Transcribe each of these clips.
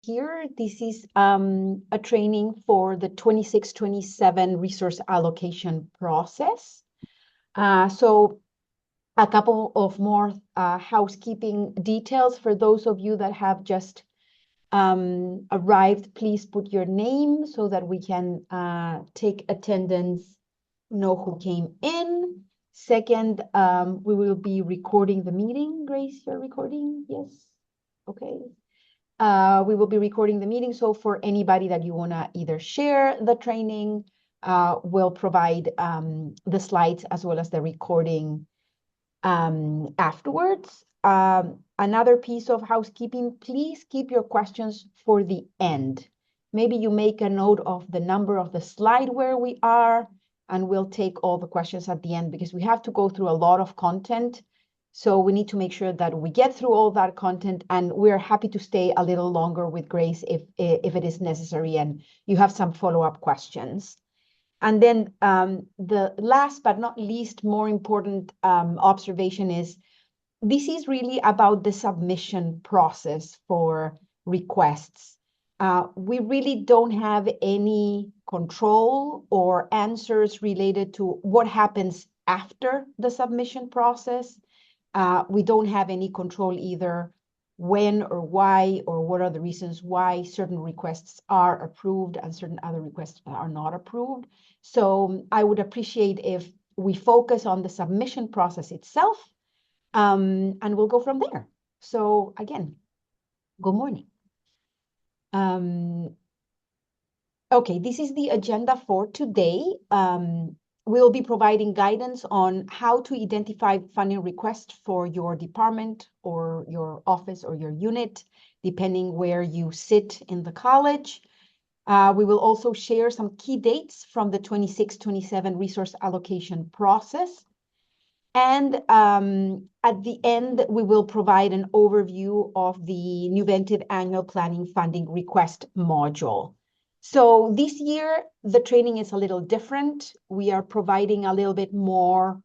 here. This is a training for the 26-27 resource allocation process. So a couple of more housekeeping details for those of you that have just arrived. Please put your name so that we can take attendance, know who came in. Second, we will be recording the meeting. Grace, you're recording? Yes. Okay. We will be recording the meeting. So for anybody that you want to either share the training, we'll provide the slides as well as the recording afterwards. Another piece of housekeeping, please keep your questions for the end. Maybe you make a note of the number of the slide where we are, and we'll take all the questions at the end because we have to go through a lot of content. So we need to make sure that we get through all that content, and we're happy to stay a little longer with Grace if it is necessary and you have some follow-up questions. And then the last but not least, more important observation is this is really about the submission process for requests. We really don't have any control or answers related to what happens after the submission process. We don't have any control either when or why or what are the reasons why certain requests are approved and certain other requests are not approved. So I would appreciate if we focus on the submission process itself, and we'll go from there. So again, good morning. Okay, this is the agenda for today. We'll be providing guidance on how to identify funding requests for your department or your office or your unit, depending where you sit in the college. We will also share some key dates from the 26-27 resource allocation process. And at the end, we will provide an overview of the Nuventive annual planning funding request module. So this year, the training is a little different. We are providing a little bit more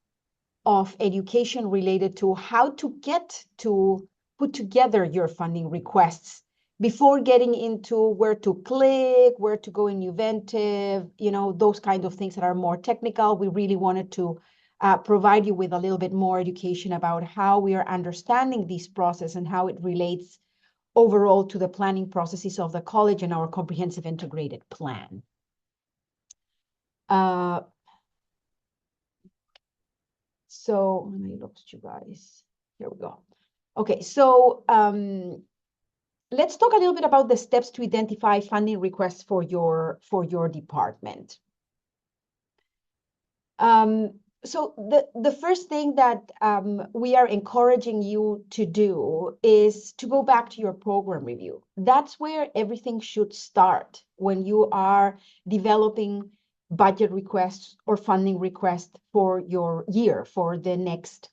of education related to how to get to put together your funding requests before getting into where to click, where to go in Nuventive, you know, those kinds of things that are more technical. We really wanted to provide you with a little bit more education about how we are understanding this process and how it relates overall to the planning processes of the college and our comprehensive integrated plan. So I lost you guys. Here we go. Okay, so let's talk a little bit about the steps to identify funding requests for your department. So the first thing that we are encouraging you to do is to go back to your program review. That's where everything should start when you are developing budget requests or funding requests for your year, for the next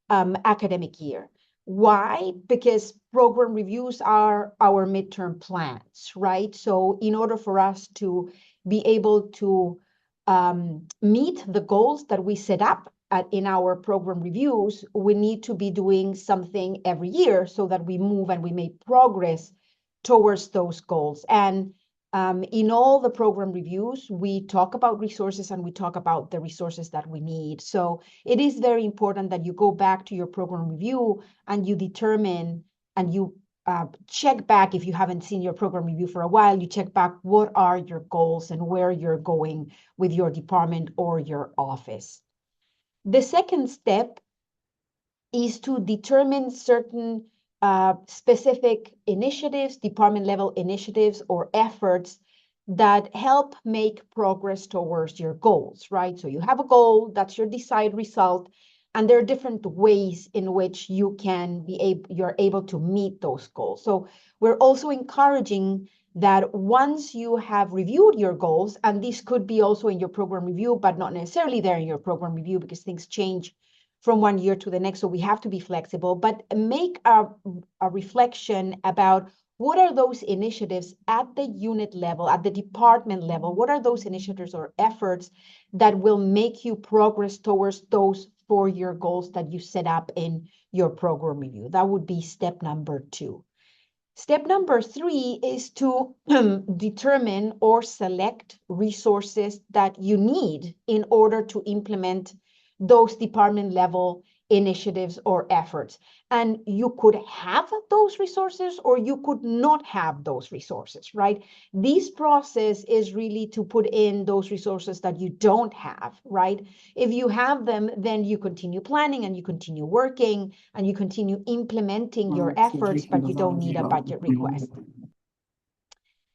academic year. Why? Because program reviews are our midterm plans, right? So in order for us to be able to meet the goals that we set up in our program reviews, we need to be doing something every year so that we move and we make progress towards those goals. And in all the program reviews, we talk about resources and we talk about the resources that we need. So it is very important that you go back to your program review and you determine and you check back. If you haven't seen your program review for a while, you check back what are your goals and where you're going with your department or your office. The second step is to determine certain specific initiatives, department level initiatives or efforts that help make progress towards your goals, right? So you have a goal, that's your desired result, and there are different ways in which you can you're able to meet those goals. So we're also encouraging that once you have reviewed your goals, and this could be also in your program review, but not necessarily there in your program review because things change from one year to the next, so we have to be flexible, but make a reflection about what are those initiatives at the unit level, at the department level, what are those initiatives or efforts that will make you progress towards those 4-year goals that you set up in your program review. That would be step number 2. Step number 3 is to determine or select resources that you need in order to implement those department level initiatives or efforts. And you could have those resources or you could not have those resources, right? This process is really to put in those resources that you don't have, right? If you have them, then you continue planning and you continue working and you continue implementing your efforts, but you don't need a budget request.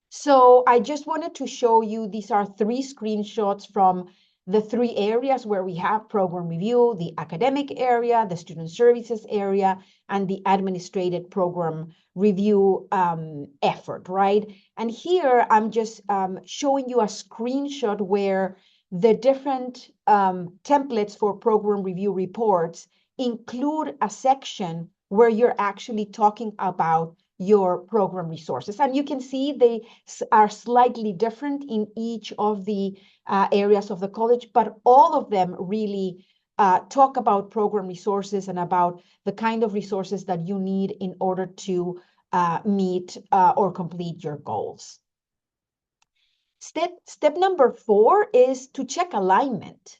So I just wanted to show you, these are 3 screenshots from the 3 areas where we have program review: the academic area, the student services area, and the administrative program review effort, right? And here I'm just showing you a screenshot where the different templates for program review reports include a section where you're actually talking about your program resources. And you can see they are slightly different in each of the areas of the college, but all of them really talk about program resources and about the kind of resources that you need in order to meet or complete your goals. Step number 4 is to check alignment,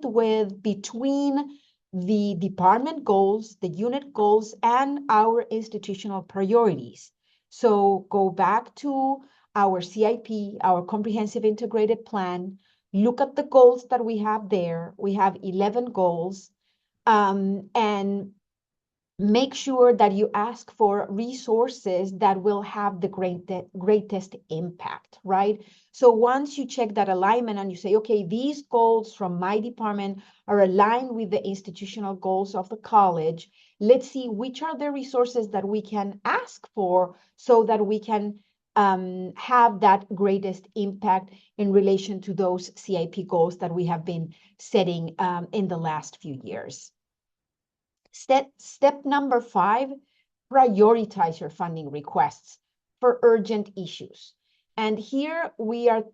with between the department goals, the unit goals, and our institutional priorities. So go back to our CIP, our comprehensive integrated plan, look at the goals that we have there. We have 11 goals, and make sure that you ask for resources that will have the greatest impact, right? So once you check that alignment and you say, okay, these goals from my department are aligned with the institutional goals of the college, let's see which are the resources that we can ask for so that we can have that greatest impact in relation to those CIP goals that we have been setting in the last few years. Step number 5, prioritize your funding requests for urgent issues. And here we are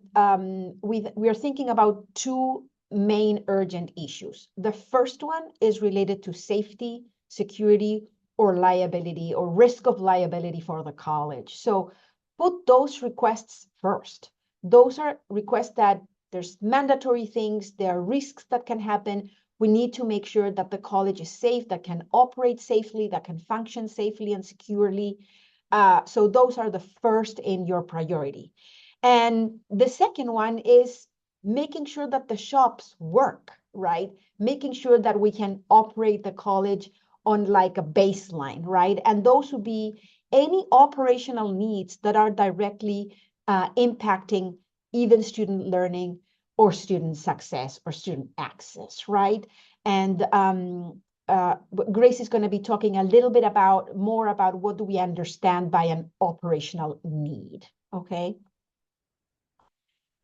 thinking about 2 main urgent issues. The first one is related to safety, security, or liability, or risk of liability for the college. So put those requests first. Those are requests that there's mandatory things, there are risks that can happen. We need to make sure that the college is safe, that can operate safely, that can function safely and securely. So those are the first in your priority. And the second one is making sure that the shops work, right? Making sure that we can operate the college on like a baseline, right? And those would be any operational needs that are directly impacting either student learning or student success or student access, right? And Grace is going to be talking a little bit more about what do we understand by an operational need, okay?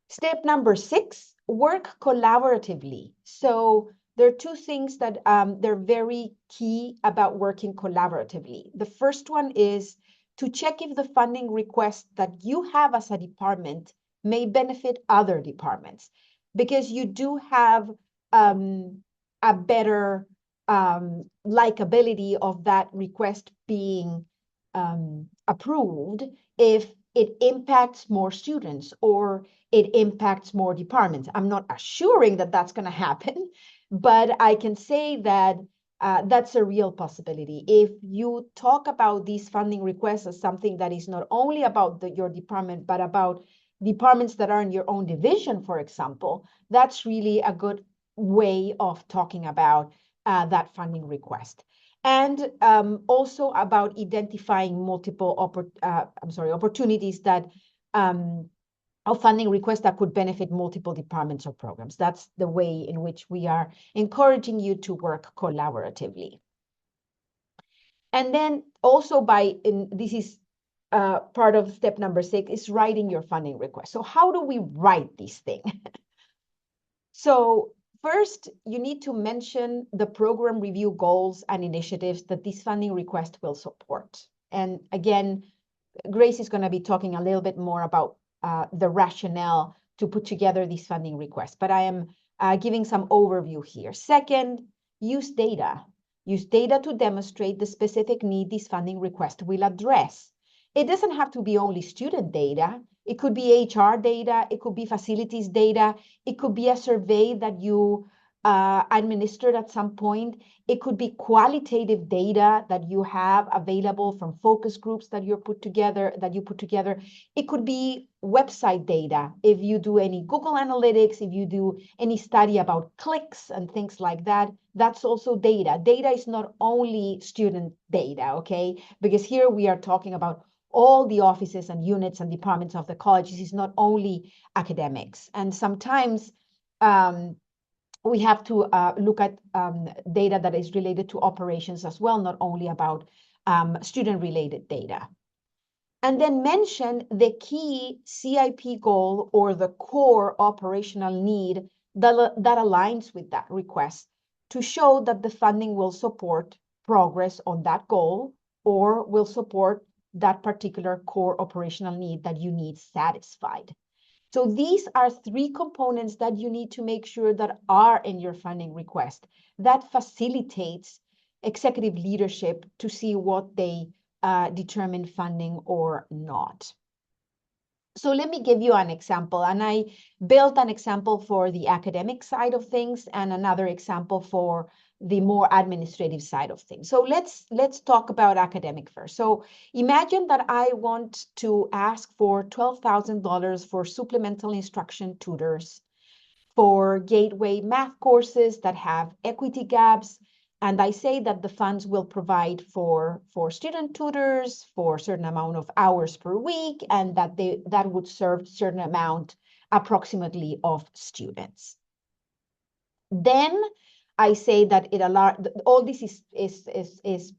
Step number 6, work collaboratively. So there are 2 things that they're very key about working collaboratively. The first one is to check if the funding request that you have as a department may benefit other departments, because you do have a better likability of that request being approved if it impacts more students or it impacts more departments. I'm not assuring that that's going to happen, but I can say that that's a real possibility. If you talk about these funding requests as something that is not only about your department, but about departments that are in your own division, for example, that's really a good way of talking about that funding request. And also about identifying multiple opportunities that of funding requests that could benefit multiple departments or programs. That's the way in which we are encouraging you to work collaboratively. And then also this is part of step number 6, is writing your funding request. So how do we write this thing? So first, you need to mention the program review goals and initiatives that this funding request will support. And again, Grace is going to be talking a little bit more about the rationale to put together these funding requests, but I am giving some overview here. Second, use data. Use data to demonstrate the specific need this funding request will address. It doesn't have to be only student data. It could be HR data. It could be facilities data. It could be a survey that you administered at some point. It could be qualitative data that you have available from focus groups that you put together. It could be website data. If you do any Google Analytics, if you do any study about clicks and things like that, that's also data. Data is not only student data, okay? Because here we are talking about all the offices and units and departments of the college. This is not only academics. And sometimes we have to look at data that is related to operations as well, not only about student-related data. And then mention the key CIP goal or the core operational need that aligns with that request to show that the funding will support progress on that goal or will support that particular core operational need that you need satisfied. So these are three components that you need to make sure that are in your funding request that facilitates executive leadership to see what they determine funding or not. So let me give you an example. And I built an example for the academic side of things and another example for the more administrative side of things. So let's talk about academic first. So imagine that I want to ask for $12,000 for supplemental instruction tutors for gateway math courses that have equity gaps. And I say that the funds will provide for student tutors for a certain amount of hours per week, and that would serve a certain amount approximately of students. Then I say that all this is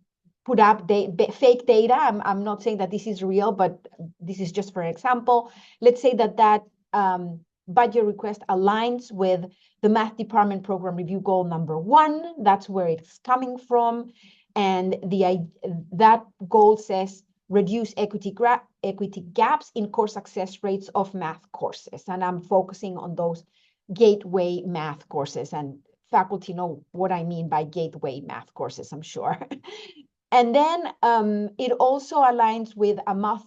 put up fake data. I'm not saying that this is real, but this is just for example. Let's say that budget request aligns with the math department program review goal number 1. That's where it's coming from. And that goal says reduce equity gaps in core success rates of math courses. And I'm focusing on those gateway math courses, and faculty know what I mean by gateway math courses, I'm sure. And then it also aligns with a math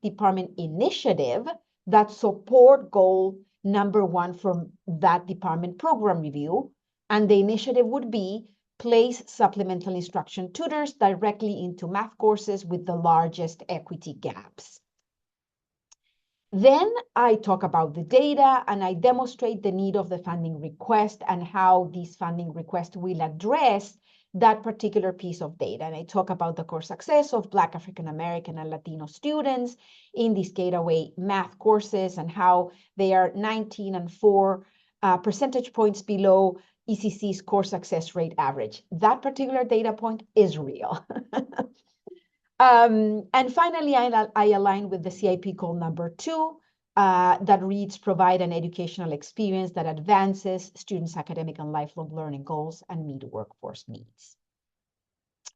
department initiative that support goal number 1 from that department program review. And the initiative would be place supplemental instruction tutors directly into math courses with the largest equity gaps. Then I talk about the data and I demonstrate the need of the funding request and how this funding request will address that particular piece of data. And I talk about the core success of Black, African American, and Latino students in these gateway math courses and how they are 19 and 4 percentage points below ECC's core success rate average. That particular data point is real. And finally, I align with the CIP goal number 2 that reads, provide an educational experience that advances students' academic and lifelong learning goals and meet workforce needs.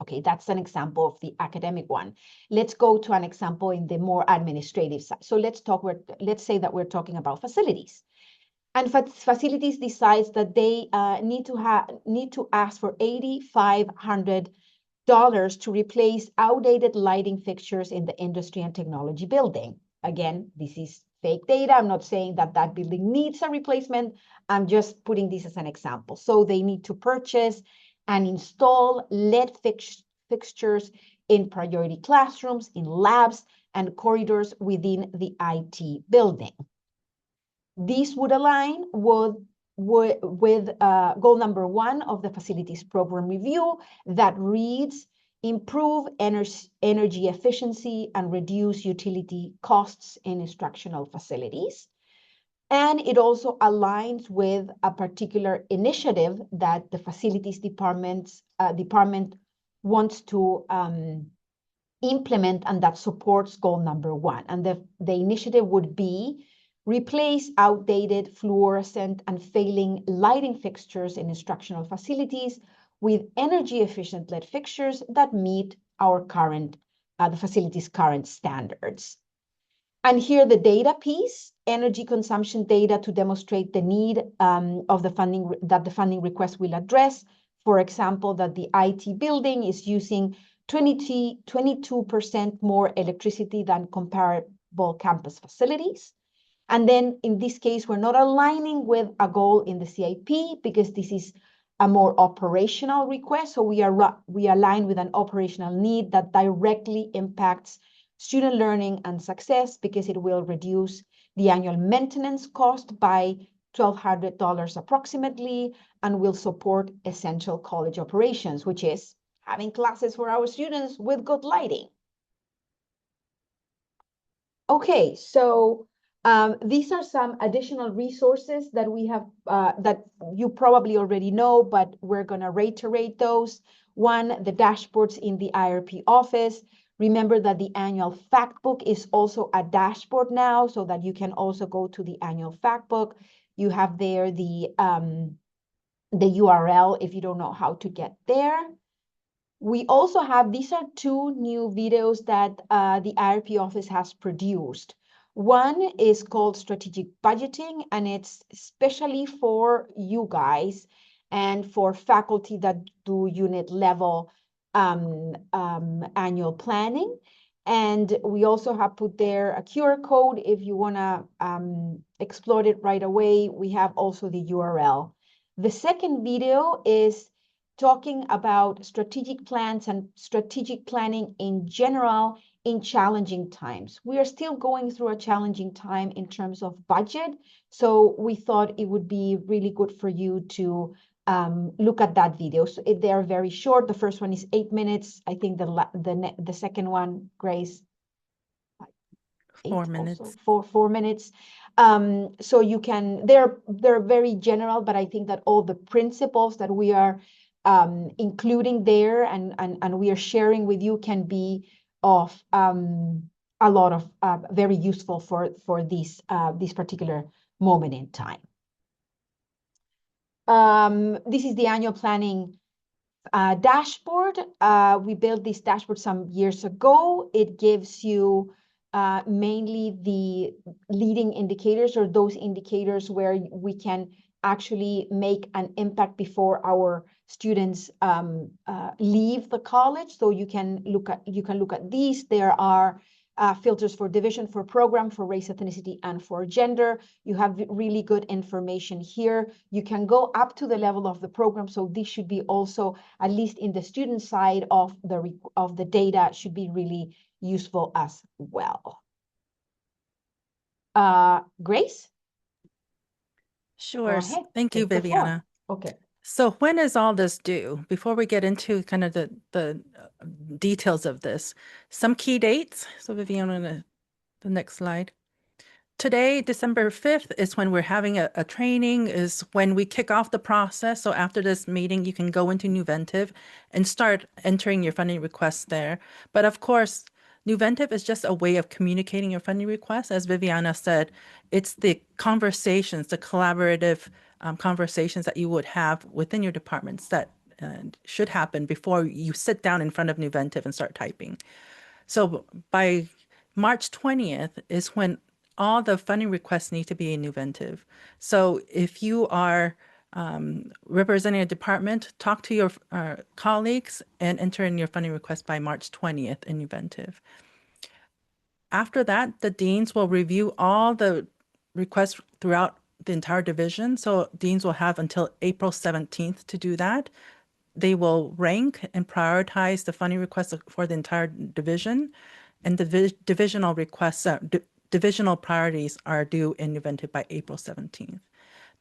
Okay, that's an example of the academic one. Let's go to an example in the more administrative side. So let's say that we're talking about facilities. And facilities decides that they need to ask for $8,500 to replace outdated lighting fixtures in the industry and technology building. Again, this is fake data. I'm not saying that that building needs a replacement. I'm just putting this as an example. So they need to purchase and install LED fixtures in priority classrooms, in labs, and corridors within the IT building. This would align with goal number 1 of the facilities program review that reads, improve energy efficiency and reduce utility costs in instructional facilities. And it also aligns with a particular initiative that the facilities department wants to implement, and that supports goal number 1. And the initiative would be replace outdated fluorescent and failing lighting fixtures in instructional facilities with energy-efficient LED fixtures that meet our the facility's current standards. And here the data piece, energy consumption data to demonstrate the need of the funding request will address, For example, that the IT building is using 22% more electricity than comparable campus facilities. And then in this case, we're not aligning with a goal in the CIP because this is a more operational request. So we align with an operational need that directly impacts student learning and success because it will reduce the annual maintenance cost by $1,200 approximately and will support essential college operations, which is having classes for our students with good lighting. Okay, so these are some additional resources that we have that you probably already know, but we're going to reiterate those. One, the dashboards in the IRP office. Remember that the annual fact book is also a dashboard now, so that you can also go to the annual fact book. You have there the URL if you don't know how to get there. We also have, these are two new videos that the IRP office has produced. One is called Strategic Budgeting, and it's especially for you guys and for faculty that do unit level annual planning. And we also have put there a QR code if you want to explore it right away. We have also the URL. The second video is talking about strategic plans and strategic planning in general in challenging times. We are still going through a challenging time in terms of budget, so we thought it would be really good for you to look at that video. So they are very short. The first one is 8 minutes. I think the second one, Grace, 4 minutes. Also, 4 minutes. So you can, they're very general, but I think that all the principles that we are including there and we are sharing with you can be of a lot of very useful for this particular moment in time. This is the annual planning dashboard. We built this dashboard some years ago. It gives you mainly the leading indicators, or those indicators where we can actually make an impact before our students leave the college. So you can look at these. There are filters for division, for program, for race, ethnicity, and for gender. You have really good information here. You can go up to the level of the program. So this should be also, at least in the student side of the data, should be really useful as well. Grace? Sure. Thank you, Viviana. Okay. So when is all this due? Before we get into kind of the details of this, some key dates. So Viviana, the next slide. Today, December 5th, is when we're having a training, is when we kick off the process. So after this meeting, you can go into Nuventive and start entering your funding requests there. But of course, Nuventive is just a way of communicating your funding requests. As Viviana said, it's the conversations, the collaborative conversations that you would have within your departments that should happen before you sit down in front of Nuventive and start typing. So by March 20th is when all the funding requests need to be in Nuventive. So if you are representing a department, talk to your colleagues and enter in your funding request by March 20th in Nuventive. After that, the deans will review all the requests throughout the entire division. So deans will have until April 17th to do that. They will rank and prioritize the funding requests for the entire division, and the divisional requests, divisional priorities are due in Nuventive by April 17th.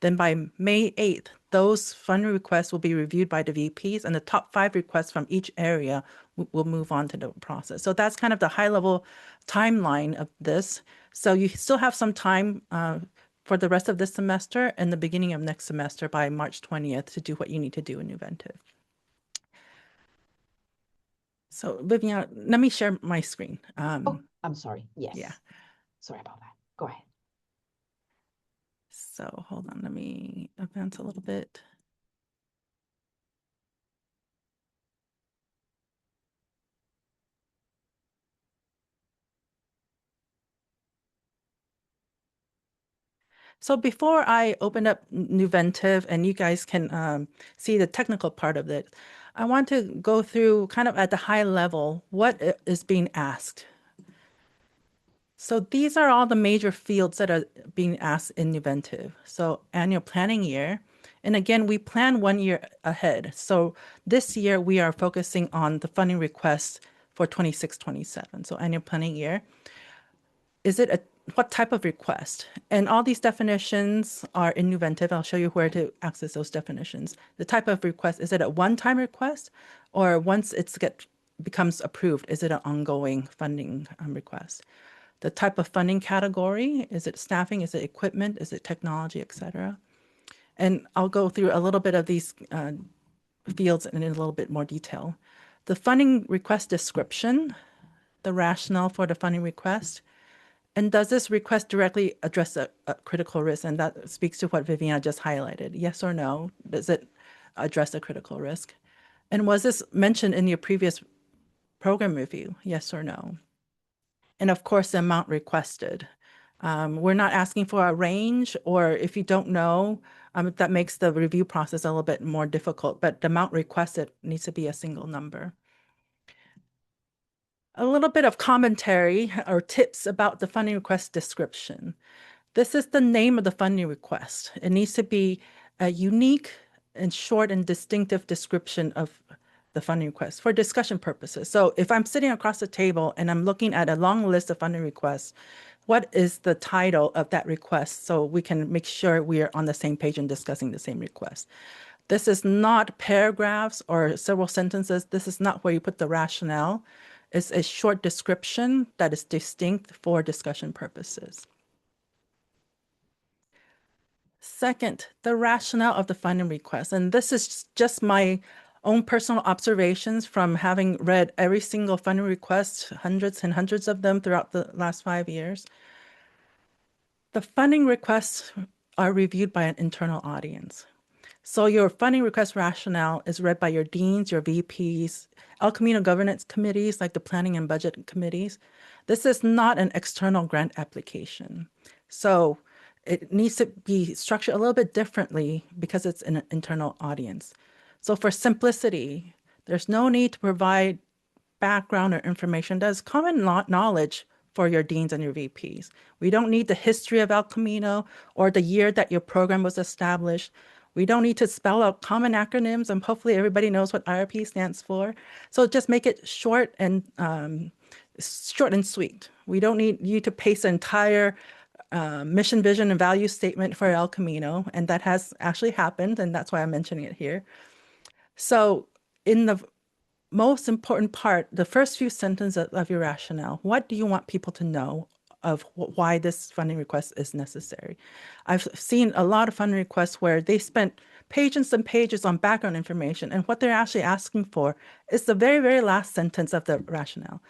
Then by May 8th, those funding requests will be reviewed by the VPs, and the top 5 requests from each area will move on to the process. So that's kind of the high-level timeline of this. So you still have some time for the rest of this semester and the beginning of next semester by March 20th to do what you need to do in Nuventive. So Viviana, let me share my screen. Oh, I'm sorry. Yes. Yeah. Sorry about that. Go ahead. So hold on, let me advance a little bit. So before I open up Nuventive and you guys can see the technical part of it, I want to go through kind of at the high level what is being asked. So these are all the major fields that are being asked in Nuventive. So annual planning year. And again, we plan 1 year ahead. So this year we are focusing on the funding requests for 26-27. So annual planning year. Is it what type of request? And all these definitions are in Nuventive. I'll show you where to access those definitions. The type of request, is it a one-time request, or once becomes approved, is it an ongoing funding request? The type of funding category, is it staffing, is it equipment, is it technology, et cetera? And I'll go through a little bit of these fields in a little bit more detail. The funding request description, the rationale for the funding request, and does this request directly address a critical risk? And that speaks to what Viviana just highlighted. Yes or no? Does it address a critical risk? And was this mentioned in your previous program review? Yes or no? And of course, the amount requested. We're not asking for a range, or if you don't know, that makes the review process a little bit more difficult, but the amount requested needs to be a single number. A little bit of commentary or tips about the funding request description. This is the name of the funding request. It needs to be a unique and short and distinctive description of the funding request for discussion purposes. So if I'm sitting across the table and I'm looking at a long list of funding requests, what is the title of that request so we can make sure we are on the same page and discussing the same request? This is not paragraphs or several sentences. This is not where you put the rationale. It's a short description that is distinct for discussion purposes. Second, the rationale of the funding request. And this is just my own personal observations from having read every single funding request, hundreds and hundreds of them throughout the last 5 years. The funding requests are reviewed by an internal audience. So your funding request rationale is read by your deans, your VPs, El Camino governance committees like the planning and budget committees. This is not an external grant application. So it needs to be structured a little bit differently because it's an internal audience. So for simplicity, there's no need to provide background or information. That's common knowledge for your deans and your VPs. We don't need the history of El Camino or the year that your program was established. We don't need to spell out common acronyms, and hopefully everybody knows what IRP stands for. So just make it short and sweet. We don't need you to paste an entire mission, vision, and value statement for El Camino, and that has actually happened, and that's why I'm mentioning it here. So in the most important part, the first few sentences of your rationale, what do you want people to know of why this funding request is necessary? I've seen a lot of funding requests where they spent pages and pages on background information, and what they're actually asking for is the very, very last sentence of the rationale.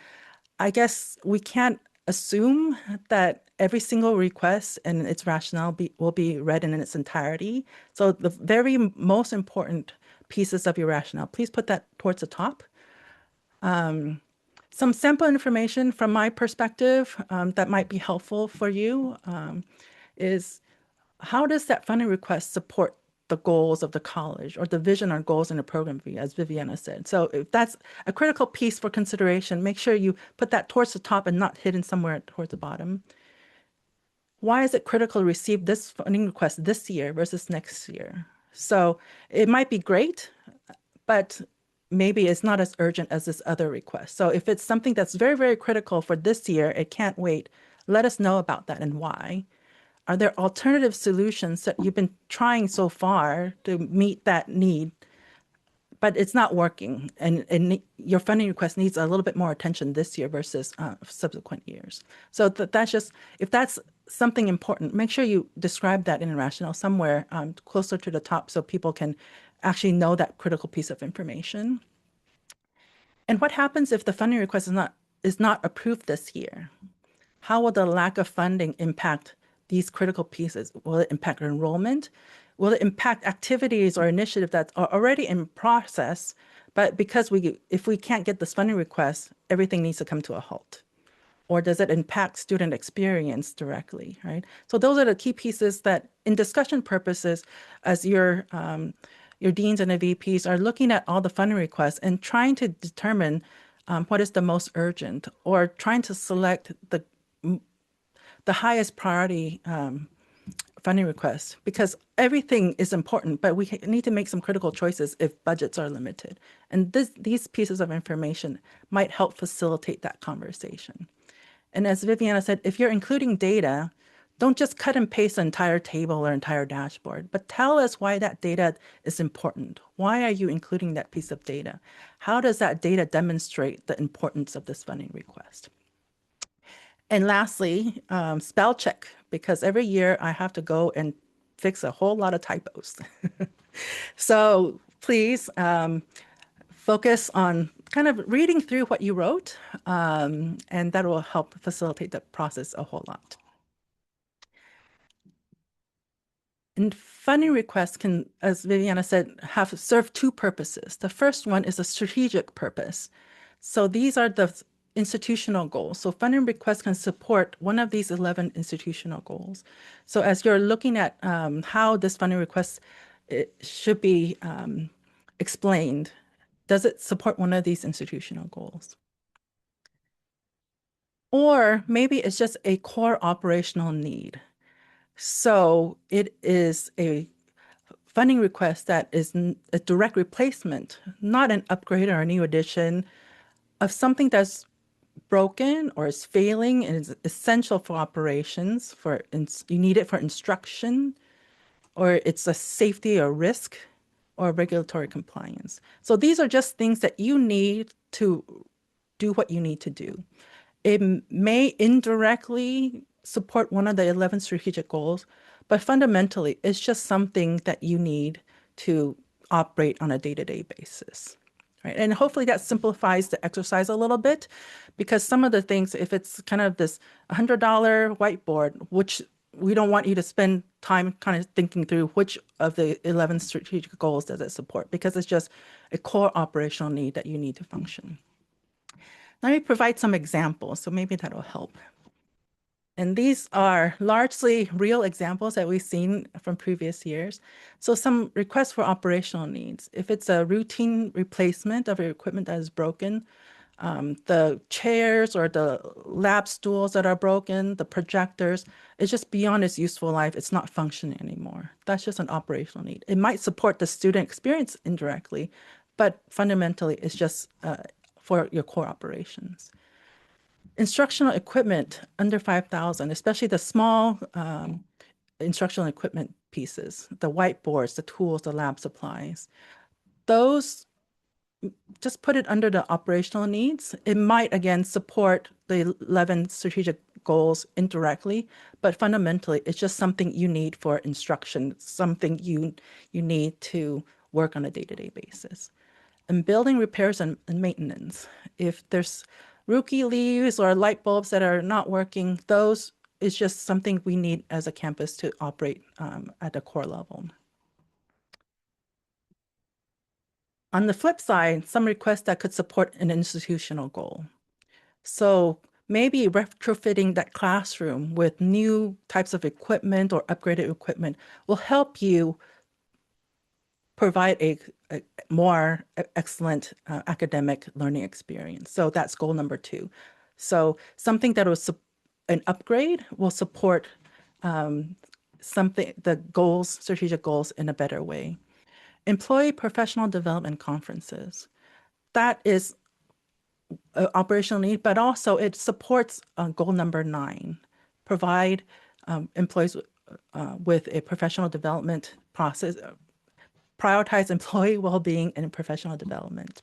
I guess we can't assume that every single request and its rationale will be read in its entirety. So the very most important pieces of your rationale, please put that towards the top. Some sample information from my perspective that might be helpful for you is how does that funding request support the goals of the college or the vision or goals in the program, as Viviana said. So if that's a critical piece for consideration, make sure you put that towards the top and not hidden somewhere towards the bottom. Why is it critical to receive this funding request this year versus next year? So it might be great, but maybe it's not as urgent as this other request. So if it's something that's very, very critical for this year, it can't wait, let us know about that and why. Are there alternative solutions that you've been trying so far to meet that need, but it's not working, and your funding request needs a little bit more attention this year versus subsequent years? So that's just, if that's something important, make sure you describe that in a rationale somewhere closer to the top so people can actually know that critical piece of information. And what happens if the funding request is not approved this year? How will the lack of funding impact these critical pieces? Will it impact enrollment? Will it impact activities or initiatives that are already in process, but because if we can't get this funding request, everything needs to come to a halt? or does it impact student experience directly, right? So those are the key pieces that, in discussion purposes, as your deans and the VPs are looking at all the funding requests and trying to determine what is the most urgent, or trying to select the highest priority funding requests, because everything is important, but we need to make some critical choices if budgets are limited. And these pieces of information might help facilitate that conversation. And as Viviana said, if you're including data, don't just cut and paste an entire table or entire dashboard, but tell us why that data is important. Why are you including that piece of data? How does that data demonstrate the importance of this funding request? And lastly, spell check, because every year I have to go and fix a whole lot of typos. So please focus on kind of reading through what you wrote, and that will help facilitate the process a whole lot. And funding requests can, as Viviana said, have serve two purposes. The first one is a strategic purpose. So these are the institutional goals. So funding requests can support one of these 11 institutional goals. So as you're looking at how this funding request should be explained, does it support one of these institutional goals? Or maybe it's just a core operational need. So it is a funding request that is a direct replacement, not an upgrade or a new addition of something that's broken or is failing and is essential for operations, you need it for instruction, or it's a safety or risk or regulatory compliance. So these are just things that you need to do what you need to do. It may indirectly support one of the 11 strategic goals, but fundamentally, it's just something that you need to operate on a day-to-day basis. Right? And hopefully that simplifies the exercise a little bit, because some of the things, if it's kind of this $100 whiteboard, which we don't want you to spend time kind of thinking through which of the 11 strategic goals does it support, because it's just a core operational need that you need to function. Let me provide some examples, so maybe that'll help. And these are largely real examples that we've seen from previous years. So some requests for operational needs. If it's a routine replacement of your equipment that is broken, the chairs or the lab stools that are broken, the projectors, it's just beyond its useful life. It's not functioning anymore. That's just an operational need. It might support the student experience indirectly, but fundamentally, it's just for your core operations. Instructional equipment under 5,000, especially the small instructional equipment pieces, the whiteboards, the tools, the lab supplies, those, just put it under the operational needs. It might, again, support the 11 strategic goals indirectly, but fundamentally, it's just something you need for instruction, something you need to work on a day-to-day basis. And building repairs and maintenance. If there's rookie leaves or light bulbs that are not working, those is just something we need as a campus to operate at a core level. On the flip side, some requests that could support an institutional goal. So maybe retrofitting that classroom with new types of equipment or upgraded equipment will help you provide a more excellent academic learning experience. So that's goal number 2. So something that was an upgrade will support the goals, strategic goals, in a better way. Employee professional development conferences. That is an operational need, but also it supports goal number 9. Provide employees with a professional development process, prioritize employee well-being and professional development.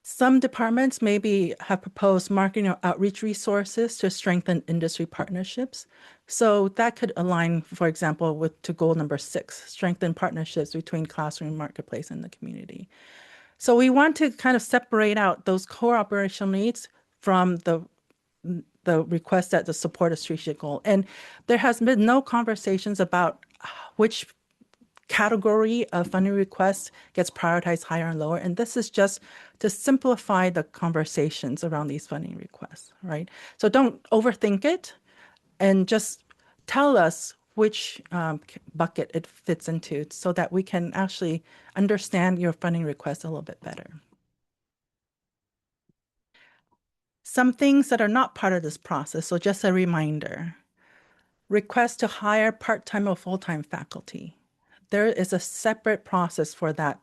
Some departments maybe have proposed marketing or outreach resources to strengthen industry partnerships. So that could align, for example, to goal number 6, strengthen partnerships between classroom, marketplace, and the community. So we want to kind of separate out those core operational needs from the request that to support a strategic goal. And there has been no conversations about which category of funding requests gets prioritized higher and lower. And this is just to simplify the conversations around these funding requests, right? So don't overthink it and just tell us which bucket it fits into so that we can actually understand your funding request a little bit better. Some things that are not part of this process, so just a reminder, request to hire part-time or full-time faculty. There is a separate process for that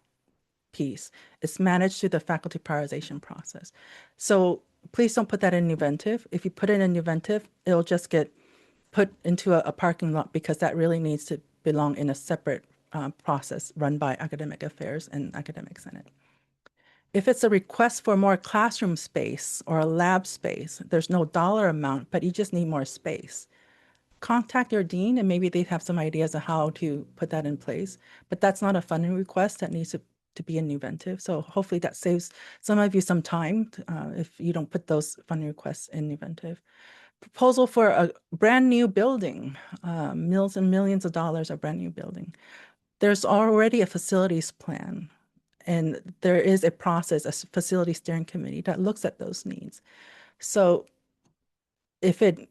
piece. It's managed through the faculty prioritization process. So please don't put that in Nuventive. If you put it in Nuventive, it'll just get put into a parking lot because that really needs to belong in a separate process run by Academic Affairs and Academic Senate. If it's a request for more classroom space or a lab space, there's no dollar amount, but you just need more space. Contact your dean and maybe they have some ideas of how to put that in place, but that's not a funding request that needs to be in Nuventive. So hopefully that saves some of you some time if you don't put those funding requests in Nuventive. Proposal for a brand new building, millions and millions of dollars, a brand new building. There's already a facilities plan. And there is a process, a facility steering committee that looks at those needs. So if it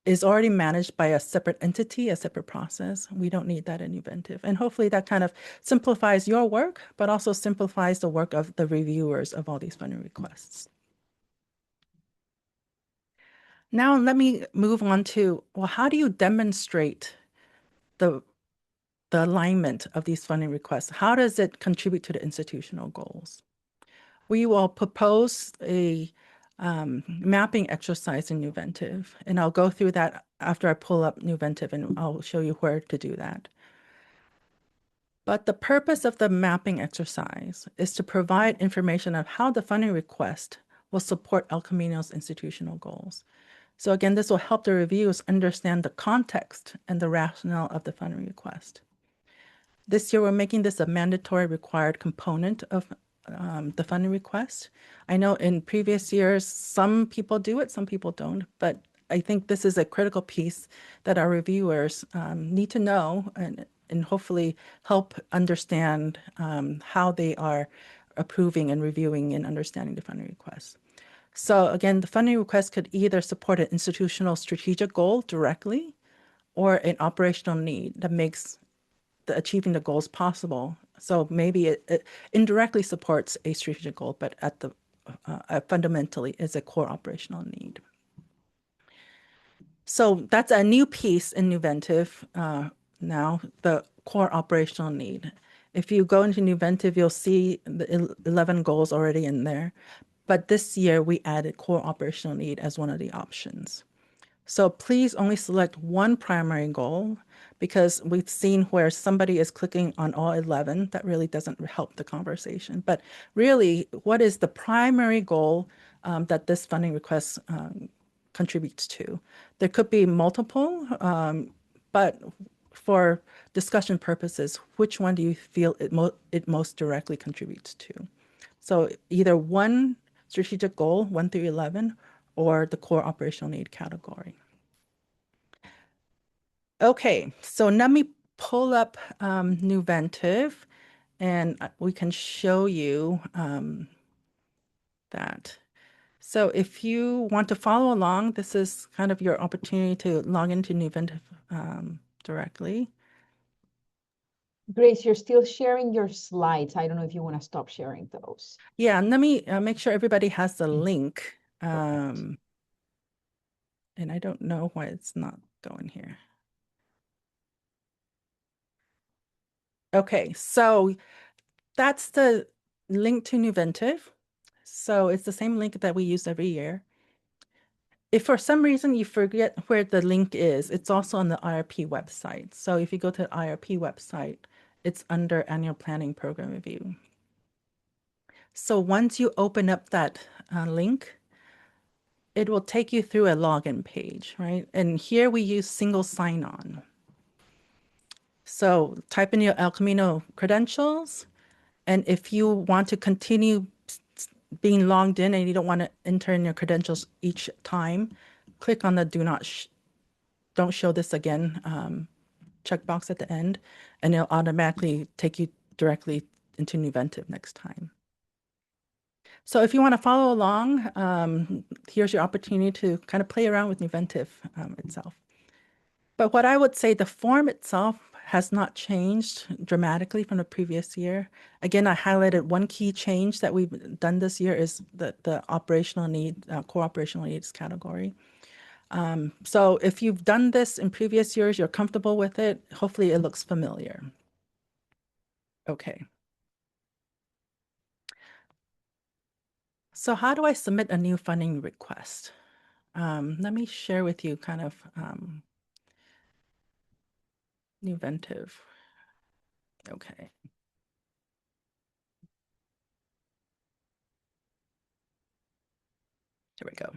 is already managed by a separate entity, a separate process, we don't need that in Nuventive. And hopefully that kind of simplifies your work, but also simplifies the work of the reviewers of all these funding requests. Now let me move on to, well, how do you demonstrate the alignment of these funding requests? How does it contribute to the institutional goals? We will propose a mapping exercise in Nuventive, and I'll go through that after I pull up Nuventive, and I'll show you where to do that. But the purpose of the mapping exercise is to provide information of how the funding request will support El Camino's institutional goals. So again, this will help the reviewers understand the context and the rationale of the funding request. This year, we're making this a mandatory required component of the funding request. I know in previous years, some people do it, some people don't, but I think this is a critical piece that our reviewers need to know and hopefully help understand how they are approving and reviewing and understanding the funding request. So again, the funding request could either support an institutional strategic goal directly or an operational need that makes achieving the goals possible. So maybe it indirectly supports a strategic goal, but at the fundamentally is a core operational need. So that's a new piece in Nuventive now, the core operational need. If you go into Nuventive, you'll see the 11 goals already in there. But this year, we added core operational need as one of the options. So please only select one primary goal because we've seen where somebody is clicking on all 11. That really doesn't help the conversation. But really, what is the primary goal that this funding request contributes to? There could be multiple, but for discussion purposes, which one do you feel it most directly contributes to? So either one strategic goal, 1 through 11, or the core operational need category. Okay, so let me pull up Nuventive and we can show you that. So if you want to follow along, this is kind of your opportunity to log into Nuventive directly. Grace, you're still sharing your slides. I don't know if you want to stop sharing those. Yeah, and let me make sure everybody has the link. Perfect. And I don't know why it's not going here. Okay, so that's the link to Nuventive. So it's the same link that we use every year. If for some reason you forget where the link is, it's also on the IRP website. So if you go to the IRP website, it's under Annual Planning Program Review. So once you open up that link, it will take you through a login page, right? And here we use single sign-on. So type in your El Camino credentials, and if you want to continue being logged in and you don't want to enter in your credentials each time, click on the don't show this again checkbox at the end, and it'll automatically take you directly into Nuventive next time. So if you want to follow along, here's your opportunity to kind of play around with Nuventive itself. But what I would say, the form itself has not changed dramatically from the previous year. Again, I highlighted one key change that we've done this year is the operational need, core operational needs category. So if you've done this in previous years, you're comfortable with it, hopefully it looks familiar. Okay. So how do I submit a new funding request? Let me share with you kind of Nuventive. Okay. Here we go.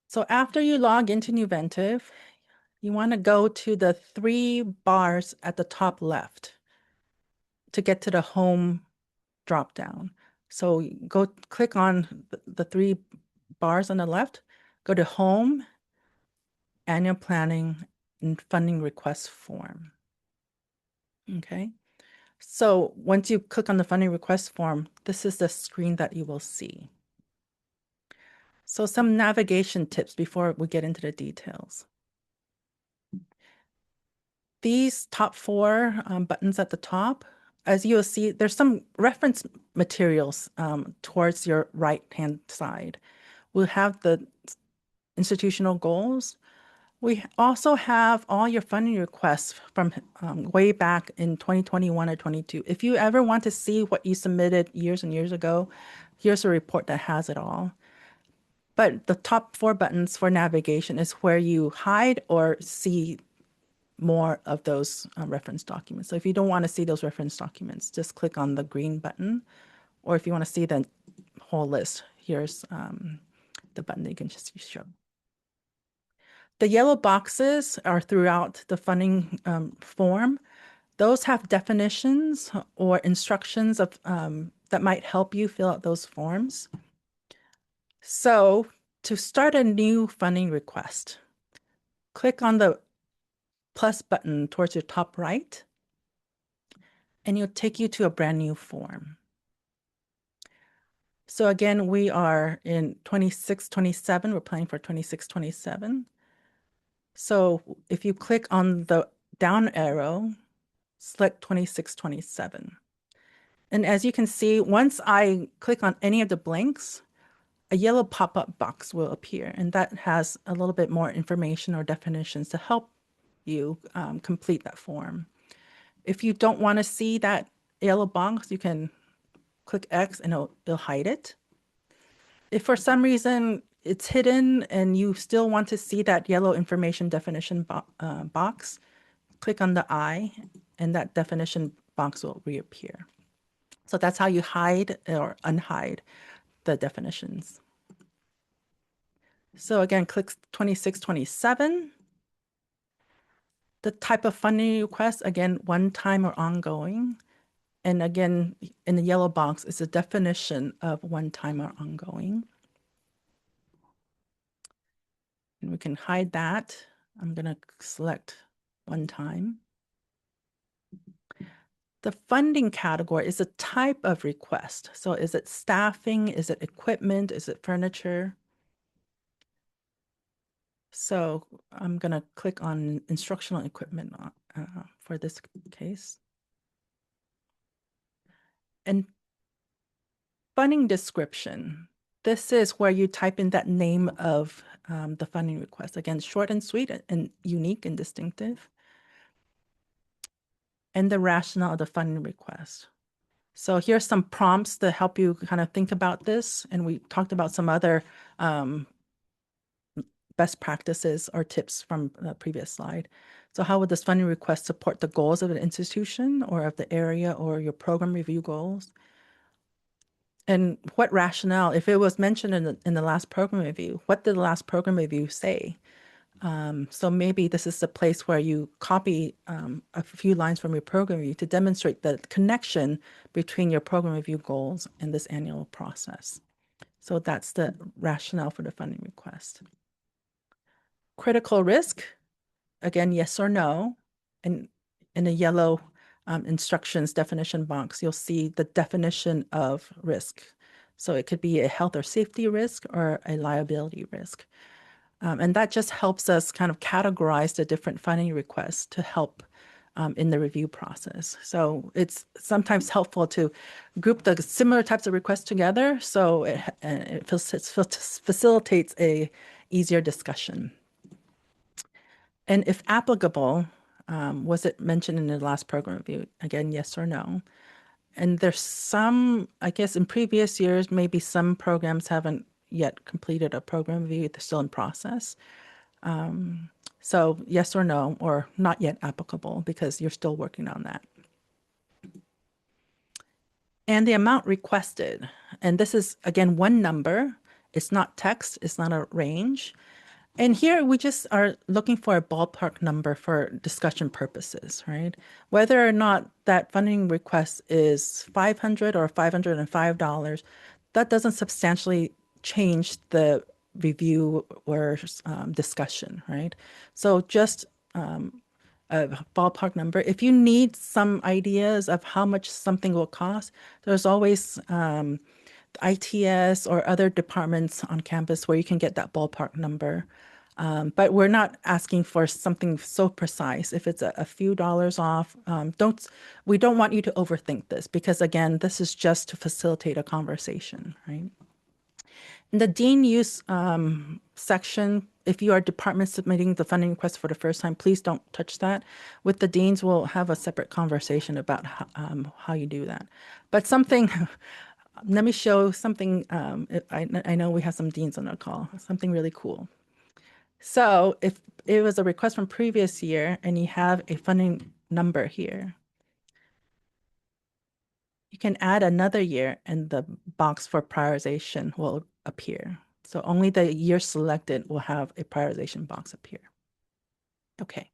So after you log into Nuventive, you want to go to the 3 bars at the top left to get to the home dropdown. So go click on the 3 bars on the left, go to home, annual planning, and funding request form. Okay. So once you click on the funding request form, this is the screen that you will see. So some navigation tips before we get into the details. These top 4 buttons at the top, as you'll see, there's some reference materials towards your right-hand side. We'll have the institutional goals. We also have all your funding requests from way back in 2021 or 22. If you ever want to see what you submitted years and years ago, here's a report that has it all. But the top 4 buttons for navigation is where you hide or see more of those reference documents. So if you don't want to see those reference documents, just click on the green button. Or if you want to see the whole list, here's the button that you can just show. The yellow boxes are throughout the funding form. Those have definitions or instructions of that might help you fill out those forms. So to start a new funding request, click on the plus button towards your top right, and it'll take you to a brand new form. So again, we are in 26-27. We're planning for 26-27. So if you click on the down arrow, select 26-27. And as you can see, once I click on any of the blanks, a yellow pop-up box will appear, and that has a little bit more information or definitions to help you complete that form. If you don't want to see that yellow box, you can click X and it'll hide it. If for some reason it's hidden and you still want to see that yellow information definition box, click on the I and that definition box will reappear. So that's how you hide or unhide the definitions. So again, click 26-27. The type of funding request, again, one time or ongoing. And again, in the yellow box is a definition of one time or ongoing. And we can hide that. I'm going to select one time. The funding category is a type of request. So is it staffing? Is it equipment? Is it furniture? So I'm going to click on instructional equipment for this case. And funding description. This is where you type in that name of the funding request. Again, short and sweet and unique and distinctive. And the rationale of the funding request. So here's some prompts to help you kind of think about this. And we talked about some other best practices or tips from the previous slide. So how would this funding request support the goals of an institution or of the area or your program review goals? And what rationale, if it was mentioned in the last program review, what did the last program review say? So maybe this is the place where you copy a few lines from your program review to demonstrate the connection between your program review goals and this annual process. So that's the rationale for the funding request. Critical risk. again, yes or no. And in a yellow instructions definition box, you'll see the definition of risk. So it could be a health or safety risk or a liability risk. And that just helps us kind of categorize the different funding requests to help in the review process. So it's sometimes helpful to group the similar types of requests together, so it facilitates a easier discussion. And if applicable, was it mentioned in the last program review? Again, yes or no? And there's some, I guess in previous years, maybe some programs haven't yet completed a program review, they're still in process. So yes or no, or not yet applicable because you're still working on that. And the amount requested, and this is again one number, it's not text, it's not a range. And here we just are looking for a ballpark number for discussion purposes, right? Whether or not that funding request is $500 or $505, that doesn't substantially change the review or discussion, right? So just a ballpark number. If you need some ideas of how much something will cost, there's always ITS or other departments on campus where you can get that ballpark number. But we're not asking for something so precise. If it's a few dollars off, we don't want you to overthink this because again, this is just to facilitate a conversation, right? In the dean use section, if you are department submitting the funding request for the first time, please don't touch that. With the deans, we'll have a separate conversation about how you do that. But something, let me show something. I know we have some deans on our call, something really cool. So if it was a request from previous year and you have a funding number here, you can add another year and the box for prioritization will appear. So only the year selected will have a prioritization box appear. Okay,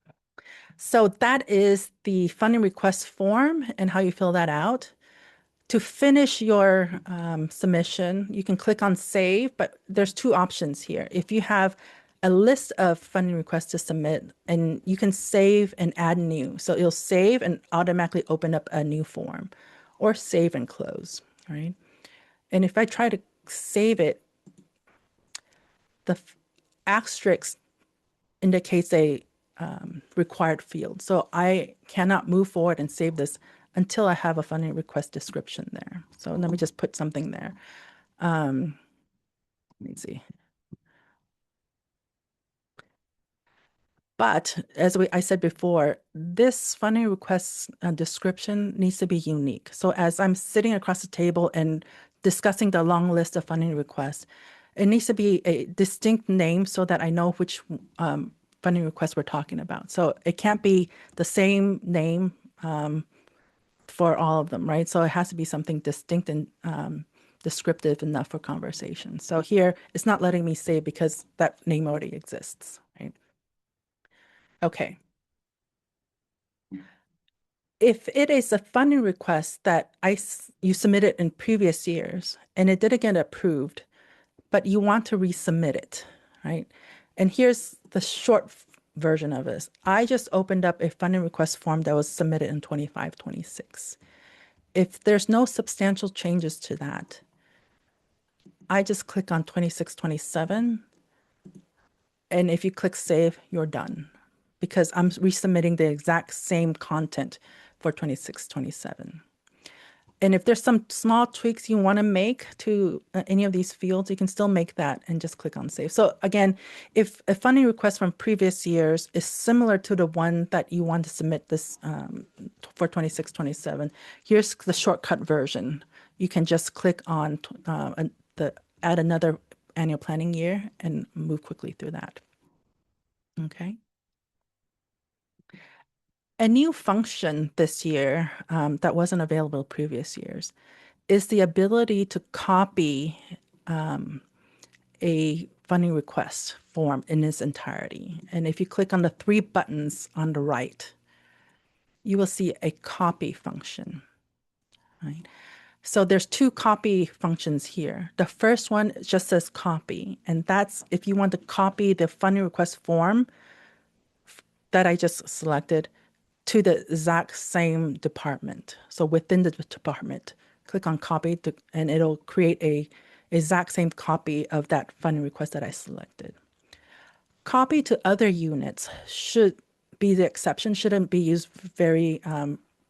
so that is the funding request form and how you fill that out. To finish your submission, you can click on save, but there's two options here. If you have a list of funding requests to submit, and you can save and add new. So it'll save and automatically open up a new form, or save and close, right? And if I try to save it, the asterisk indicates a required field. So I cannot move forward and save this until I have a funding request description there. So let me just put something there. Let me see. But as I said before, this funding request description needs to be unique. So as I'm sitting across the table and discussing the long list of funding requests, it needs to be a distinct name so that I know which funding request we're talking about. So it can't be the same name for all of them, right? So it has to be something distinct and descriptive enough for conversation. So here, it's not letting me say because that name already exists, right? Okay. If it is a funding request that you submitted in previous years and it didn't get approved, but you want to resubmit it, right? And here's the short version of this. I just opened up a funding request form that was submitted in 25-26. If there's no substantial changes to that, I just click on 26-27. And if you click save, you're done because I'm resubmitting the exact same content for 26-27. And if there's some small tweaks you want to make to any of these fields, you can still make that and just click on save. So again, if a funding request from previous years is similar to the one that you want to submit this for 26-27, here's the shortcut version. You can just click on add another annual planning year and move quickly through that. Okay. A new function this year that wasn't available previous years is the ability to copy a funding request form in its entirety. And if you click on the three buttons on the right, you will see a copy function, right? So there's two copy functions here. The first one just says copy, and that's if you want to copy the funding request form that I just selected to the exact same department. So within the department, click on copy and it'll create a exact same copy of that funding request that I selected. Copy to other units should be the exception, shouldn't be used very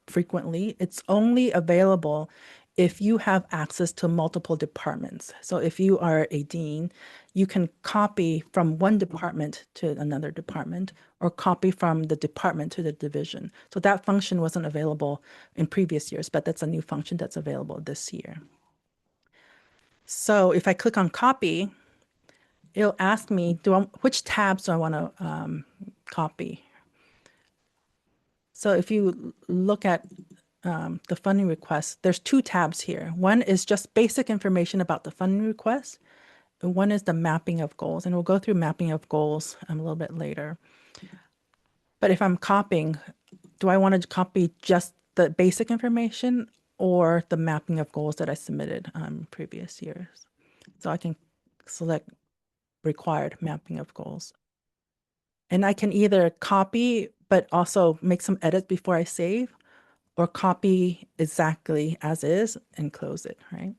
frequently. It's only available if you have access to multiple departments. So if you are a dean, you can copy from one department to another department or copy from the department to the division. So that function wasn't available in previous years, but that's a new function that's available this year. So if I click on copy, it'll ask me, which tabs do I want to copy? So if you look at the funding request, there's two tabs here. One is just basic information about the funding request, and one is the mapping of goals. And we'll go through mapping of goals a little bit later. But if I'm copying, do I want to copy just the basic information or the mapping of goals that I submitted previous years? So I can select required mapping of goals. And I can either copy, but also make some edits before I save, or copy exactly as is and close it, right?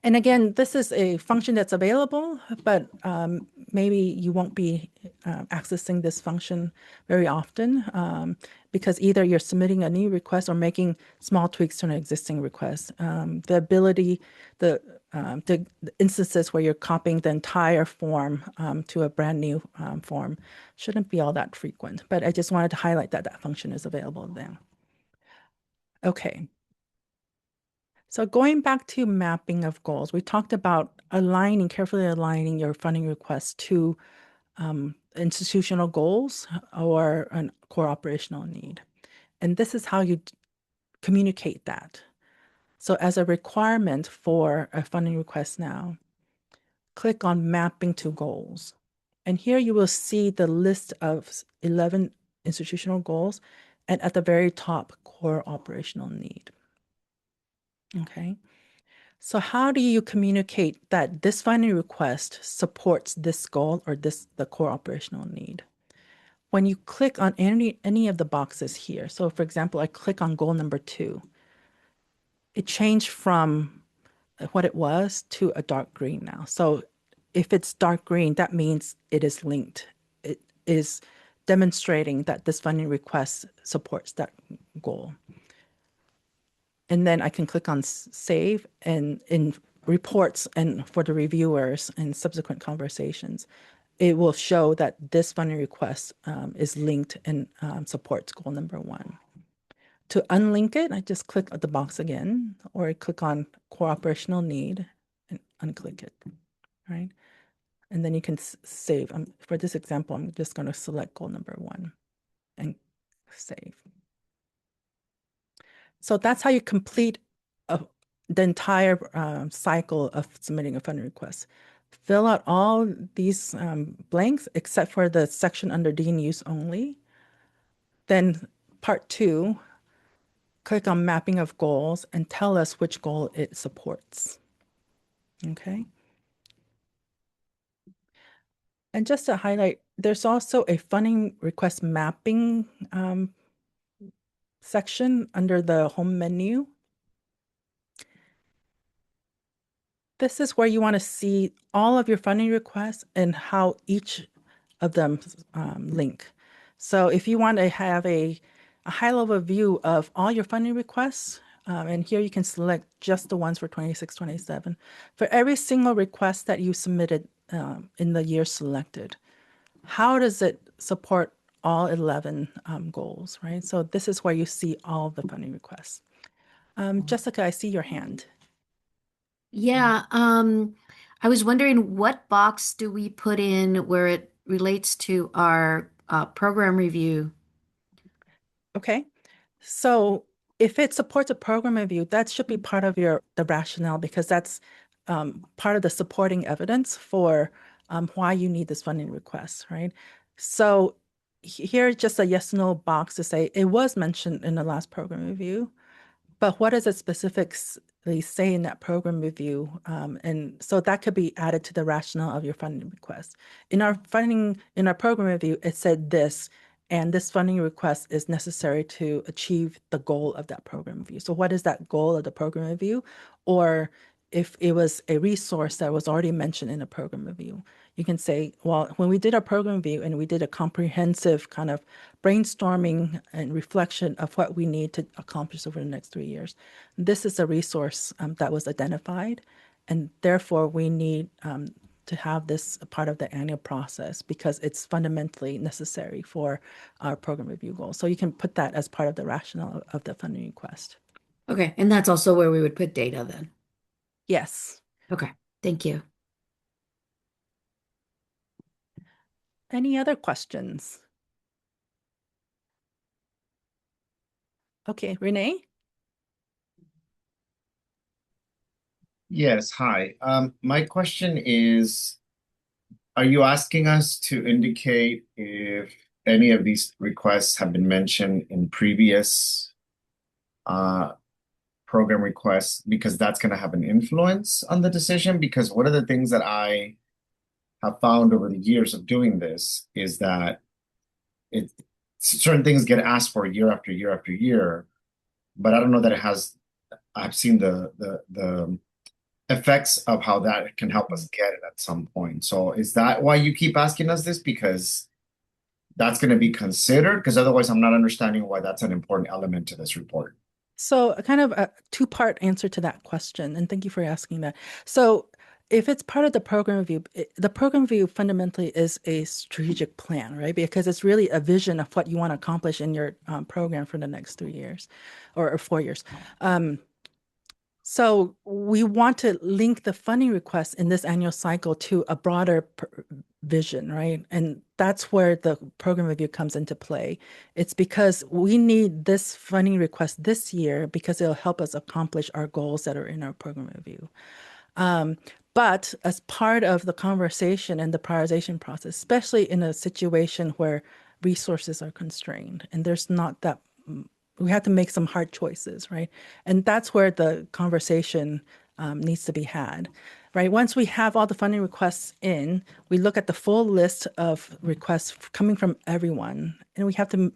And again, this is a function that's available, but maybe you won't be accessing this function very often because either you're submitting a new request or making small tweaks to an existing request. The ability, the instances where you're copying the entire form to a brand new form shouldn't be all that frequent, but I just wanted to highlight that that function is available then. Okay. So going back to mapping of goals, we talked about carefully aligning your funding requests to institutional goals or a core operational need. And this is how you communicate that. So as a requirement for a funding request now, click on mapping to goals. And here you will see the list of 11 institutional goals and at the very top, core operational need. Okay. So how do you communicate that this funding request supports this goal or the core operational need? When you click on any of the boxes here, so for example, I click on goal number 2, it changed from what it was to a dark green now. So if it's dark green, that means it is linked. It is demonstrating that this funding request supports that goal. And then I can click on save, and in reports and for the reviewers and subsequent conversations, it will show that this funding request is linked and supports goal number 1. To unlink it, I just click the box again, or I click on core operational need and unclick it, right? And then you can save. For this example, I'm just going to select goal number 1 and save. So that's how you complete the entire cycle of submitting a funding request. Fill out all these blanks except for the section under Dean use only. Then part 2, click on mapping of goals and tell us which goal it supports. Okay. And just to highlight, there's also a funding request mapping section under the home menu. This is where you want to see all of your funding requests and how each of them link. So if you want to have a high-level view of all your funding requests, and here you can select just the ones for 26-27. For every single request that you submitted in the year selected, how does it support all 11 goals, right? So this is where you see all the funding requests. Jessica, I see your hand. Yeah, I was wondering what box do we put in where it relates to our program review? Okay. So if it supports a program review, that should be part of the rationale because that's part of the supporting evidence for why you need this funding request, right? So here's just a yes no box to say it was mentioned in the last program review, but what does it specifically say in that program review? And so that could be added to the rationale of your funding request. In our program review, it said this, And this funding request is necessary to achieve the goal of that program review. So what is that goal of the program review? Or if it was a resource that was already mentioned in a program review, you can say, well, when we did our program review and we did a comprehensive kind of brainstorming and reflection of what we need to accomplish over the next 3 years, this is a resource that was identified, and therefore we need to have this a part of the annual process because it's fundamentally necessary for our program review goals. So you can put that as part of the rationale of the funding request. Okay, and that's also where we would put data then. Yes. Okay, thank you. Any other questions? Okay, Renee? Yes, hi. My question is, are you asking us to indicate if any of these requests have been mentioned in previous program requests, because that's going to have an influence on the decision? Because one of the things that I have found over the years of doing this is that certain things get asked for year after year after year, but I don't know that I've seen the effects of how that can help us get it at some point. So is that why you keep asking us this? Because that's going to be considered? Because otherwise I'm not understanding why that's an important element to this report. So kind of a two-part answer to that question, and thank you for asking that. So if it's part of the program review, the program review fundamentally is a strategic plan, right? Because it's really a vision of what you want to accomplish in your program for the next 3 years or 4 years. So we want to link the funding request in this annual cycle to a broader vision, right? And that's where the program review comes into play. It's because we need this funding request this year because it'll help us accomplish our goals that are in our program review. But as part of the conversation and the prioritization process, especially in a situation where resources are constrained and there's not that, we have to make some hard choices, right? And that's where the conversation needs to be had, right? Once we have all the funding requests in, we look at the full list of requests coming from everyone, and we have to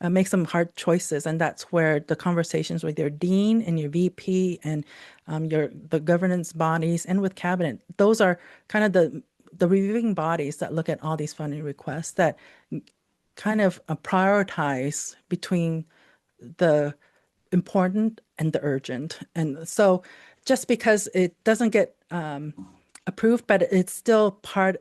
make some hard choices. And that's where the conversations with your dean and your VP and the governance bodies and with cabinet, those are kind of the reviewing bodies that look at all these funding requests that kind of prioritize between the important and the urgent. And so just because it doesn't get approved, but it's still part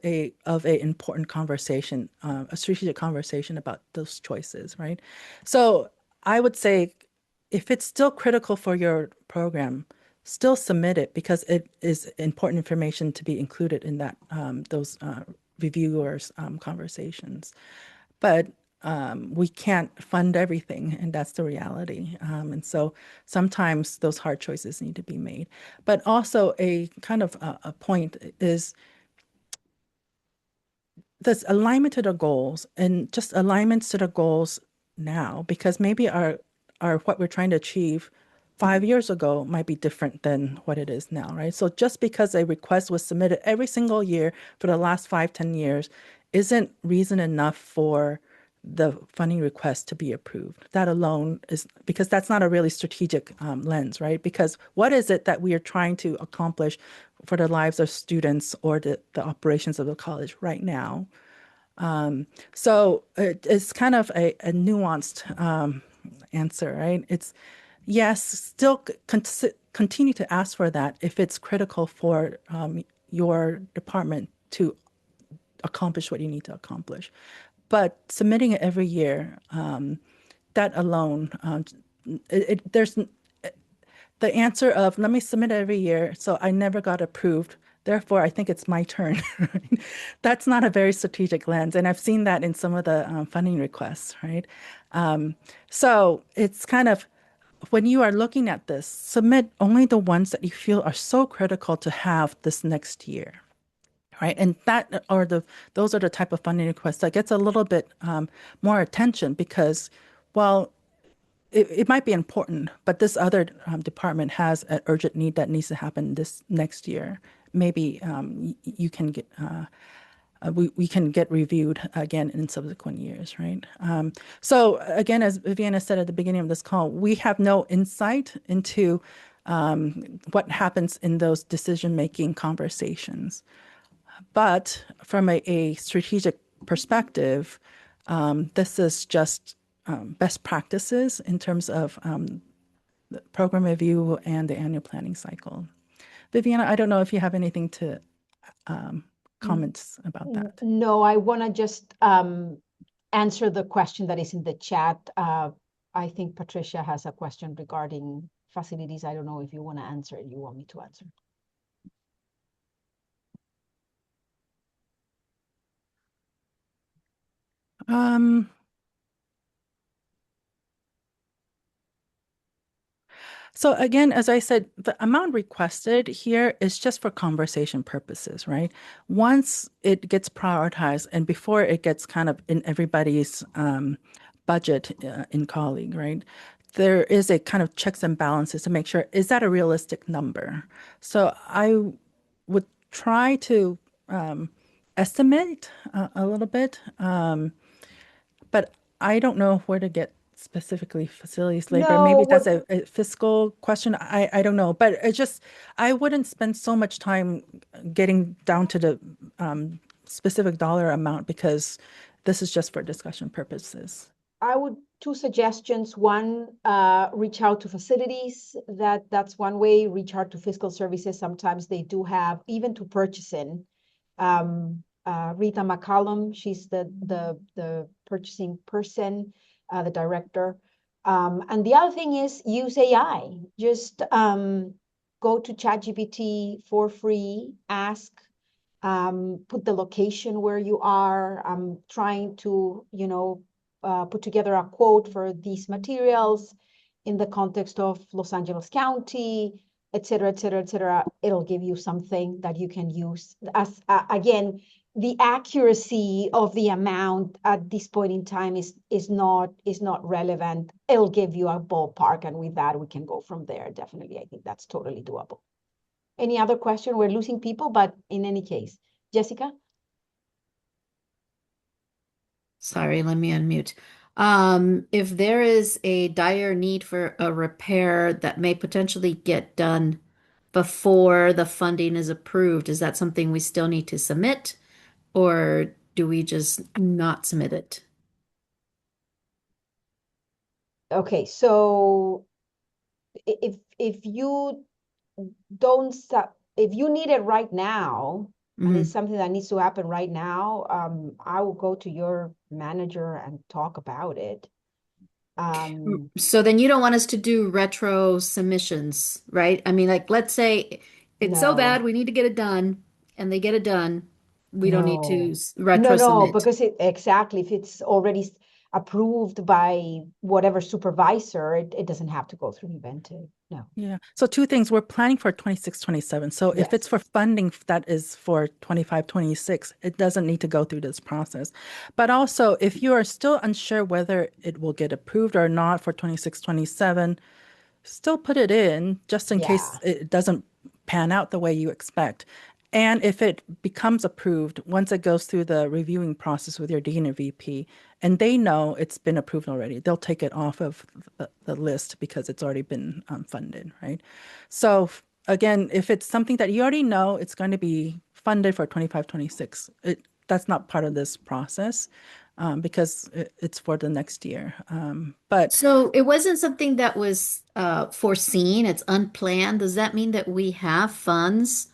of an important conversation, a strategic conversation about those choices, right? So I would say if it's still critical for your program, still submit it because it is important information to be included in that those reviewers' conversations. But we can't fund everything, and that's the reality. And so sometimes those hard choices need to be made. But also a kind of a point is this alignment to the goals and just alignments to the goals now, because maybe our what we're trying to achieve 5 years ago might be different than what it is now, right? So just because a request was submitted every single year for the last 5, 10 years isn't reason enough for the funding request to be approved. That alone is because that's not a really strategic lens, right? Because what is it that we are trying to accomplish for the lives of students or the operations of the college right now? So it's kind of a nuanced answer, right? It's yes, still continue to ask for that if it's critical for your department to accomplish what you need to accomplish. But submitting it every year, that alone, there's the answer of let me submit it every year, so I never got approved. Therefore, I think it's my turn. That's not a very strategic lens, and I've seen that in some of the funding requests, right? So it's kind of when you are looking at this, submit only the ones that you feel are so critical to have this next year. Right. And those are the type of funding requests that gets a little bit more attention because, well, it might be important, but this other department has an urgent need that needs to happen this next year. Maybe you can we can get reviewed again in subsequent years, right? So again, as Viviana said at the beginning of this call, we have no insight into what happens in those decision-making conversations. But from a strategic perspective, this is just best practices in terms of the program review and the annual planning cycle. Viviana, I don't know if you have anything to comments about that. No, I want to just answer the question that is in the chat. I think Patricia has a question regarding facilities. I don't know if you want to answer it. You want me to answer? So again, as I said, the amount requested here is just for conversation purposes, right? Once it gets prioritized and before it gets kind of in everybody's budget in colleague, right? There is a kind of checks and balances to make sure, is that a realistic number? So I would try to estimate a little bit, but I don't know where to get specifically facilities labor. No, Maybe that's a fiscal question. I don't know, but it just, I wouldn't spend so much time getting down to the specific dollar amount because this is just for discussion purposes. I would, two suggestions. One, reach out to facilities. That's one way. Reach out to fiscal services. Sometimes they do have, even to purchasing. Rita McCollum, she's the purchasing person, the director. And the other thing is use AI. Just go to ChatGPT for free, ask, put the location where you are. I'm trying to, put together a quote for these materials in the context of Los Angeles County, et cetera, et cetera, et cetera. It'll give you something that you can use. As again, the accuracy of the amount at this point in time is not relevant. It'll give you a ballpark, and with that we can go from there. Definitely, I think that's totally doable. Any other question? We're losing people, but in any case, Jessica? Sorry, let me unmute. If there is a dire need for a repair that may potentially get done before the funding is approved, is that something we still need to submit, or do we just not submit it? Okay, so if you don't if you need it right now, and it's something that needs to happen right now, I will go to your manager and talk about it. So then you don't want us to do retro submissions, right? I mean, like, let's say it's so bad No. we need to get it done, and they get it done. We don't need to No, retro no, submit. because exactly, if it's already approved by whatever supervisor, it doesn't have to go through Nuventive. No. Yeah. So two things. We're planning for 26, 27. So if it's Yes. for funding that is for 25, 26, it doesn't need to go through this process. But also, if you are still unsure whether it will get approved or not for 26, 27, still put it in just in case it doesn't pan out the way you expect. And if it becomes approved, once it goes through the reviewing process with your dean or VP, and they know it's been approved already, they'll take it off of the list because it's already been funded, right? So again, if it's something that you already know it's going to be funded for 25, 26, that's not part of this process because it's for the next year. But So it wasn't something that was foreseen, it's unplanned. Does that mean that we have funds,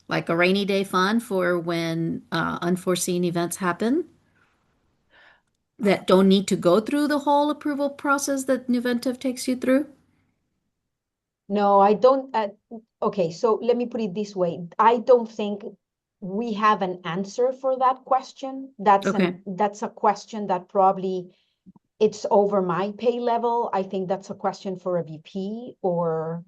like a rainy day fund for when unforeseen events happen that don't need to go through the whole approval process that Nuventive takes you through? No, I don't. Okay, so let me put it this way. I don't think we have an answer for that question. That's a question that probably it's over my pay level. I think that's a question for a VP or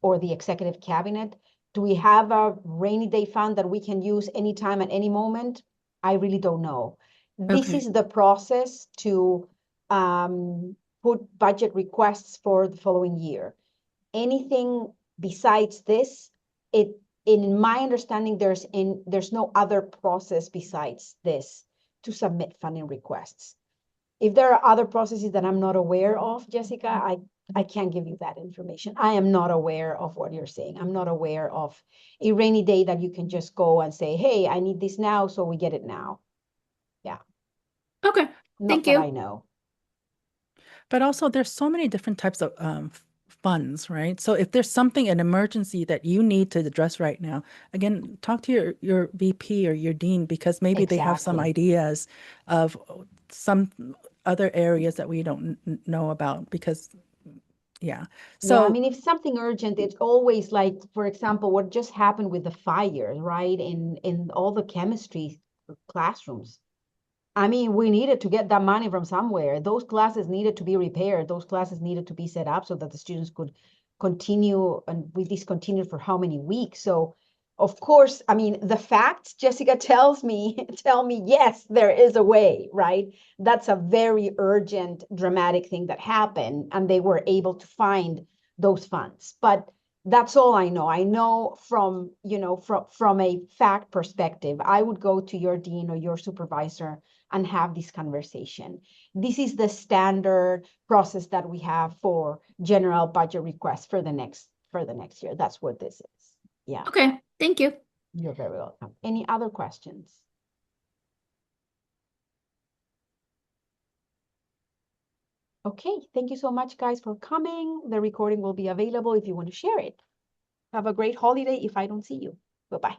the executive cabinet. Do we have a rainy day fund that we can use anytime at any moment? I really don't know. This Okay. is the process to put budget requests for the following year. Anything besides this, in my understanding, there's no other process besides this to submit funding requests. If there are other processes that I'm not aware of, Jessica, I can't give you that information. I am not aware of what you're saying. I'm not aware of a rainy day that you can just go and say, hey, I need this now, so we get it now. Yeah. Okay, Not thank that you. I know. But also, there's so many different types of funds, right? So if there's something, an emergency that you need to address right now, again, talk to your VP or your dean, because maybe they have some Exactly. ideas of some other areas that we don't know about, because, yeah. Yeah, I So, mean, if something urgent, it's always like, for example, what just happened with the fires, right? In all the chemistry classrooms. I mean, we needed to get that money from somewhere. Those classes needed to be repaired. Those classes needed to be set up so that the students could continue, and we discontinued for how many weeks. So, of course, I mean, the facts, Jessica tells me, tell me, yes, there is a way, right? That's a very urgent, dramatic thing that happened, and they were able to find those funds. But that's all I know. I know from, from a fact perspective, I would go to your dean or your supervisor and have this conversation. This is the standard process that we have for general budget requests for the next year. That's what this is. Yeah. Okay, thank you. You're very welcome. Any other questions? Okay, thank you so much, guys, for coming. The recording will be available if you want to share it. Have a great holiday if I don't see you. Bye-bye.